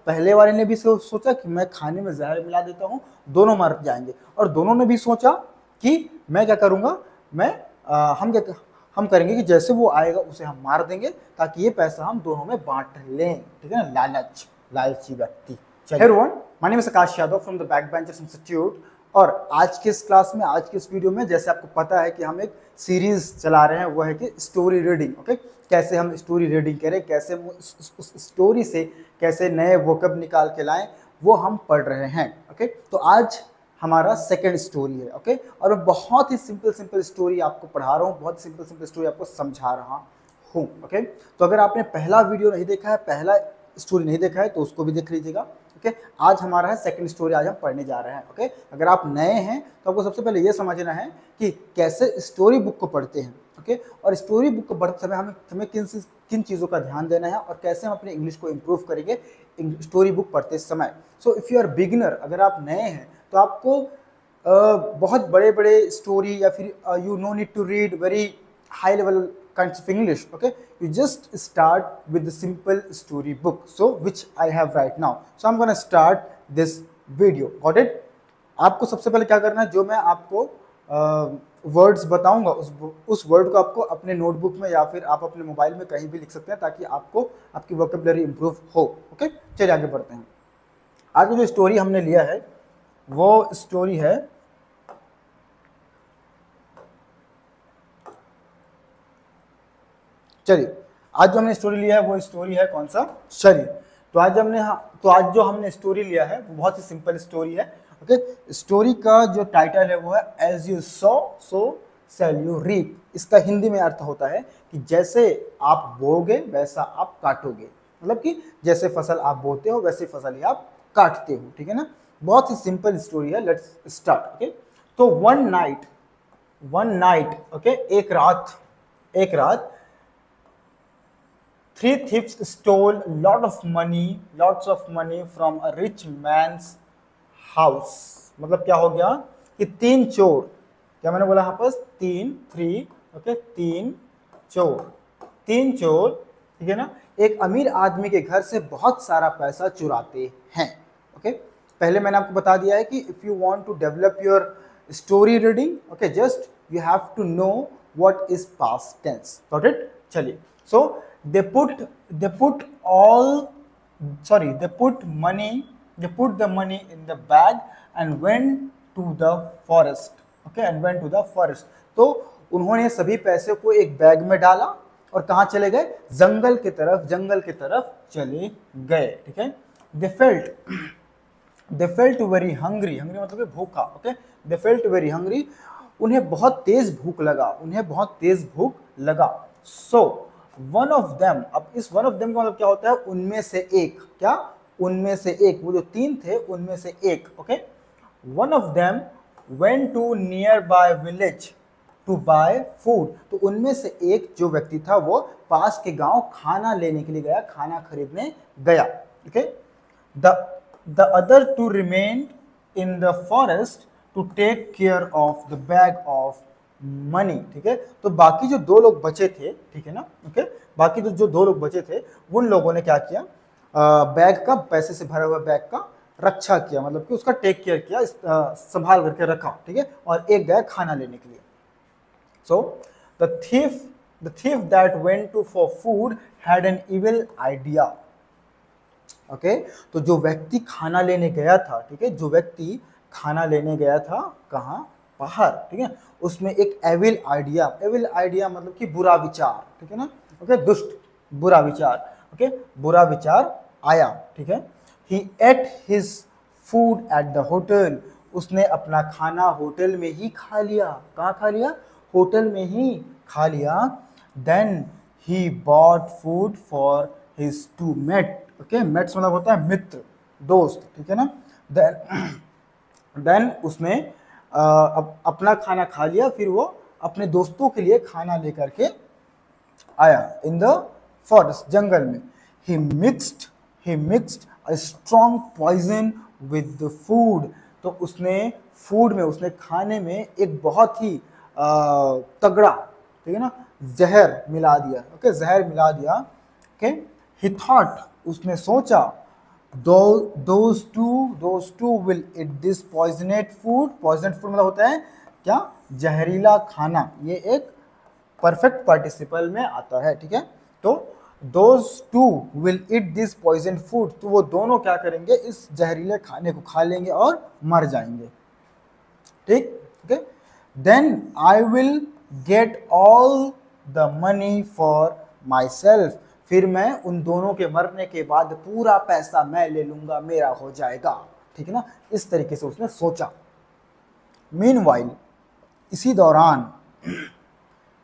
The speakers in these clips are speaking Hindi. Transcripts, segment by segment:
पहले वाले ने भी सोचा कि मैं खाने में जहर मिला देता हूँ, दोनों मर जाएंगे, और दोनों ने भी सोचा कि मैं क्या करूँगा, हम करेंगे कि जैसे वो आएगा उसे हम मार देंगे ताकि ये पैसा हम दोनों में बांट लें, ठीक है ना, लालची व्यक्ति। चलिए everyone, my name is Akash Yadav from the back benchers institute, और आज के इस क्लास में, आज के इस वीडियो में, जैसे आपको पता है कि हम एक सीरीज चला रहे हैं, वो है कि स्टोरी रीडिंग। ओके, कैसे हम स्टोरी रीडिंग करें, कैसे उस स्टोरी से कैसे नए वोकैब निकाल के लाएं, वो हम पढ़ रहे हैं। ओके, तो आज हमारा सेकंड स्टोरी है। ओके, और मैं बहुत ही सिंपल स्टोरी आपको पढ़ा रहा हूँ, बहुत सिंपल स्टोरी आपको समझा रहा हूँ। ओके, तो अगर आपने पहला वीडियो नहीं देखा है, पहला स्टोरी नहीं देखा है, तो उसको भी देख लीजिएगा। ओके, आज हमारा है सेकंड स्टोरी, आज हम पढ़ने जा रहे हैं। ओके, अगर आप नए हैं तो आपको सबसे पहले ये समझना है कि कैसे स्टोरी बुक को पढ़ते हैं। ओके, और स्टोरी बुक को पढ़ते समय हमें किन चीज़ों का ध्यान देना है और कैसे हम अपने इंग्लिश को इम्प्रूव करेंगे स्टोरी बुक पढ़ते समय। So if you are beginner, अगर आप नए हैं तो आपको बहुत बड़े स्टोरी या फिर you know need to read very high level kinds of English. Okay, you just start with the simple story book, so which I have right now. So I'm gonna start this video. Got it? आपको सबसे पहले क्या करना है, जो मैं आपको वर्ड्स बताऊंगा उस वर्ड को आपको अपने नोटबुक में या फिर आप अपने मोबाइल में कहीं भी लिख सकते हैं, ताकि आपको आपकी वोकैबुलरी इंप्रूव हो। ओके, चलिए आगे बढ़ते हैं। आज जो स्टोरी हमने लिया है वो स्टोरी है, चलिए आज जो हमने स्टोरी लिया है वो स्टोरी है कौन सा, चलिए तो आज जो हमने स्टोरी लिया है वो बहुत ही सिंपल स्टोरी है। ओके, स्टोरी का जो टाइटल है वो है as you sow so shall you reap. इसका हिंदी में अर्थ होता है कि जैसे आप बोओगे वैसा आप काटोगे, मतलब कि जैसे फसल आप बोते हो वैसे फसल ही आप काटते हो, ठीक है ना। बहुत ही सिंपल स्टोरी है, लेट्स स्टार्ट। ओके, तो वन नाइट, ओके, एक रात three thieves stole lots of money from a rich man's house। मतलब क्या हो गया कि तीन चोर, क्या मैंने बोला यहाँ पर, तीन चोर, ठीक है ना, एक अमीर आदमी के घर से बहुत सारा पैसा चुराते हैं। ओके, पहले मैंने आपको बता दिया है कि if you want to develop your story reading, okay, just you have to know what is past tense. Got it? चलिए, so they put the money in the bag and went to the forest। okay, and went to the forest। तो उन्होंने सभी पैसे को एक बैग में डाला और कहाँ चले गए, जंगल की तरफ चले गए, ठीक है। they felt very hungry मतलब कि भूखा। okay, they felt very hungry, उन्हें बहुत तेज भूख लगा। so वन ऑफ देम, अब इस वन ऑफ देम का मतलब क्या होता है, उनमें से एक, वो जो तीन थे उनमें से एक। Okay, one of them went to nearby village to buy food. तो उनमें से एक जो व्यक्ति था वो पास के गांव खाना लेने के लिए गया, खाना खरीदने गया। Okay, the other two remain in the forest to take care of the bag of money. ठीक है, तो बाकी जो दो लोग बचे थे, ठीक है ना, ओके, बाकी जो दो लोग बचे थे उन लोगों ने क्या किया, बैग का, पैसे से भरा हुआ बैग का रक्षा किया, मतलब कि उसका टेक केयर किया, संभाल करके रखा, ठीक है, और एक गया खाना लेने के लिए। So the thief that went to for food had an evil idea। Okay, तो जो व्यक्ति खाना लेने गया था, ठीक है, जो व्यक्ति खाना लेने गया था कहाँ, बाहर, ठीक है, उसमें एक एविल आइडिया मतलब कि बुरा विचार, ठीक है ना, ओके, दुष्ट बुरा विचार, ओके, बुरा विचार आया, ठीक है। He ate his food at the hotel, उसने अपना खाना होटल में ही खा लिया। कहाँ खा लिया, होटल में ही खा लिया। Then he bought food for his two mate, okay, mates मतलब होता है मित्र, दोस्त, ठीक है ना। देन उसने अपना खाना खा लिया, फिर वो अपने दोस्तों के लिए खाना लेकर के आया इन द फॉरेस्ट, जंगल में। He mixed a strong poison with the food, तो उसने खाने में एक बहुत ही तगड़ा, ठीक है ना, जहर मिला दिया। ओके, जहर मिला दिया। ओके, ही थॉट, उसने सोचा, those two will eat this poisoned food मतलब होता है क्या, जहरीला खाना। ये एक परफेक्ट पार्टिसिपल में आता है, ठीक है। तो those two will eat this poisoned food, तो वो दोनों क्या करेंगे, इस जहरीले खाने को खा लेंगे और मर जाएंगे, ठीक, okay. Then I will get all the money for myself, फिर मैं उन दोनों के मरने के बाद पूरा पैसा मैं ले लूंगा, मेरा हो जाएगा, ठीक है ना। इस तरीके से उसने सोचा। मीनवाइल, इसी दौरान,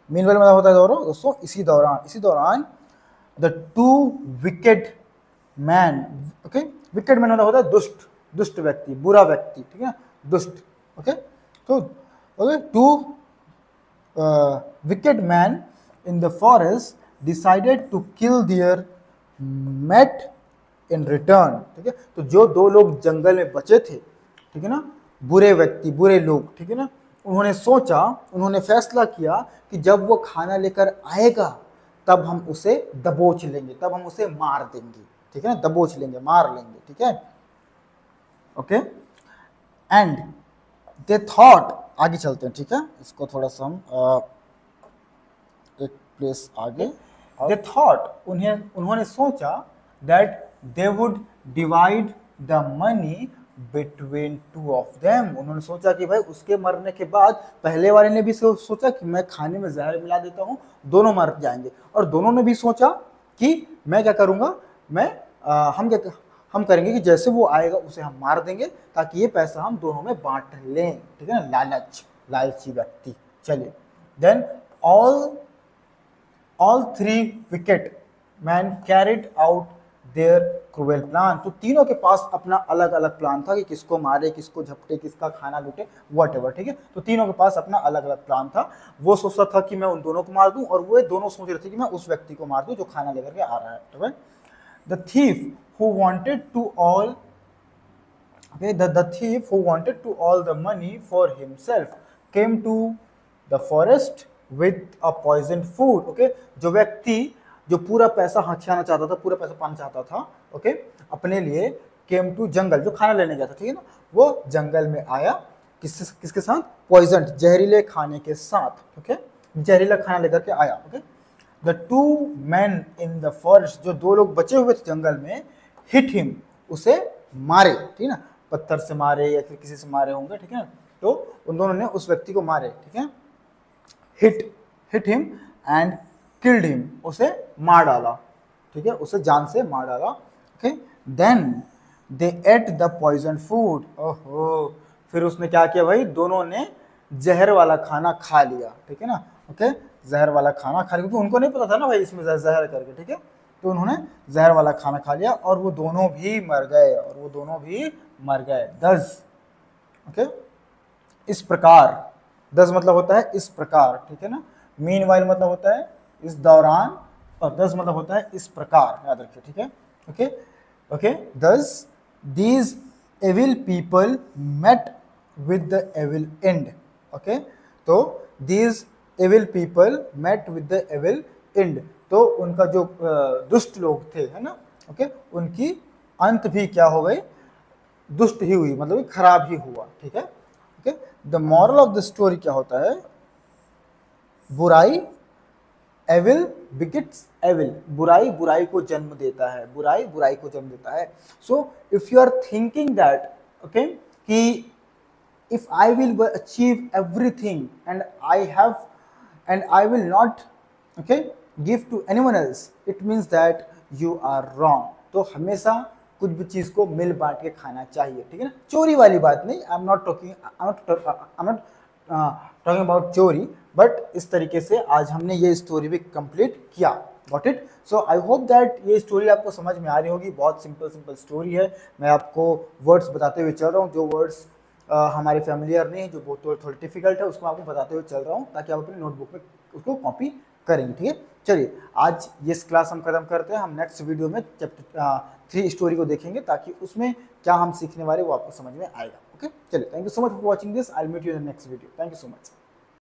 मीनवाइल मतलब होता है दोस्तों इसी दौरान the two wicked man, okay, wicked man मतलब होता है दुष्ट व्यक्ति, बुरा व्यक्ति, ठीक है, दुष्ट, ओके। तो okay, two wicked man in the forest decided to kill their mate in return, ठीक है। तो जो दो लोग जंगल में बचे थे, ठीक है ना, बुरे व्यक्ति, बुरे लोग, ठीक है ना, उन्होंने फैसला किया कि जब वो खाना लेकर आएगा तब हम उसे दबोच लेंगे, तब हम उसे मार देंगे, ठीक है ना, दबोच लेंगे, मार लेंगे, ठीक है, ओके। एंड दे थॉट, आगे चलते हैं, ठीक है, इसको थोड़ा सा हम एक प्लेस आगे। दे थॉट, उन्होंने सोचा that they would divide the money between two of them, उन्होंने सोचा कि भाई उसके मरने के बाद पहले वाले ने भी सोचा कि मैं खाने में जहर मिला देता हूँ, दोनों मर जाएंगे, और दोनों ने भी सोचा कि मैं क्या करूँगा, हम करेंगे कि जैसे वो आएगा उसे हम मार देंगे ताकि ये पैसा हम दोनों में बांट लें, ठीक है ना, लालची व्यक्ति। चलिए, then all three wicked man carried out their cruel plan, तो तीनों के पास अपना अलग अलग प्लान था कि किसको मारे, किसको झपटे, किसका खाना लूटे, व्हाटएवर, ठीक है। तो तीनों के पास अपना अलग अलग प्लान था। वो सोचता था कि मैं उन दोनों को मार दूं, और वो दोनों सोच रहे थे कि मैं उस व्यक्ति को मार दूं जो खाना लेकर के आ रहा है, ठीक है। The thief who wanted to all the money for himself came to the forest with a poisoned food, okay, जो व्यक्ति जो पूरा पैसा हथियाना चाहता था, पूरा पैसा पाना चाहता था, ओके, अपने लिए, केम टू जंगल, जो खाना लेने गया था, ठीक है ना, वो जंगल में आया किसके साथ, पॉइजन, जहरीले खाने के साथ, ओके, जहरीला खाना लेकर के आया, okay. The two man in the forest, जो दो लोग बचे हुए थे जंगल में, हिट हिम, उसे मारे, ठीक है ना, पत्थर से मारे या फिर किसी से मारे होंगे, ठीक है। तो उन दोनों ने उस व्यक्ति को मारे, ठीक है, hit him and killed him, उसे मार डाला, ठीक है, उसे जान से मार डाला, okay. Then they ate the poison food, ओहो, फिर उसने क्या किया भाई, दोनों ने जहर वाला खाना खा लिया, ठीक है ना, ओके, जहर वाला खाना खा लिया, क्योंकि उनको नहीं पता था ना भाई इसमें जहर करके, ठीक है। तो उन्होंने जहर वाला खाना खा लिया और वो दोनों भी मर गए, दस, ओके, इस प्रकार, दस मतलब होता है इस प्रकार, ठीक है ना। मीनवाइल मतलब होता है इस दौरान, और दस मतलब होता है इस प्रकार, याद रखिए, ठीक है, okay. Thus these evil people met with the evil end, okay. तो these evil people met with the evil end, तो उनका जो दुष्ट लोग थे, है ना, ओके, उनकी अंत भी क्या हो गई, दुष्ट ही हुई, मतलब खराब ही हुआ, ठीक है, okay. The moral of the story क्या होता है, बुराई, एविल बिगिट्स एविल, बुराई को जन्म देता है, बुराई को जन्म देता है। So if you are thinking that, okay, कि if I will achieve everything and I will not, okay, give to anyone else, it means that you are wrong। तो हमेशा कुछ भी चीज़ को मिल बांट के खाना चाहिए, ठीक है ना, चोरी वाली बात नहीं, I'm not talking about चोरी, बट इस तरीके से आज हमने ये स्टोरी भी कंप्लीट किया, got it. So I hope that ये स्टोरी आपको समझ में आ रही होगी, बहुत सिंपल स्टोरी है। मैं आपको वर्ड्स बताते हुए चल रहा हूँ, जो वर्ड्स हमारे फैमिलियर नहीं है, जो बहुत थोड़ी डिफिकल्ट है, उसको आपको बताते हुए चल रहा हूँ ताकि आप अपनी नोटबुक में उसको कॉपी करेंगे, ठीक है। चलिए, आज ये क्लास हम खत्म करते हैं, हम नेक्स्ट वीडियो में चैप्टर 3 स्टोरी को देखेंगे ताकि उसमें क्या हम सीखने वाले वो आपको समझ में आएगा, ओके। चलिए, thank you so much for watching this, I will meet you in the next video, thank you so much.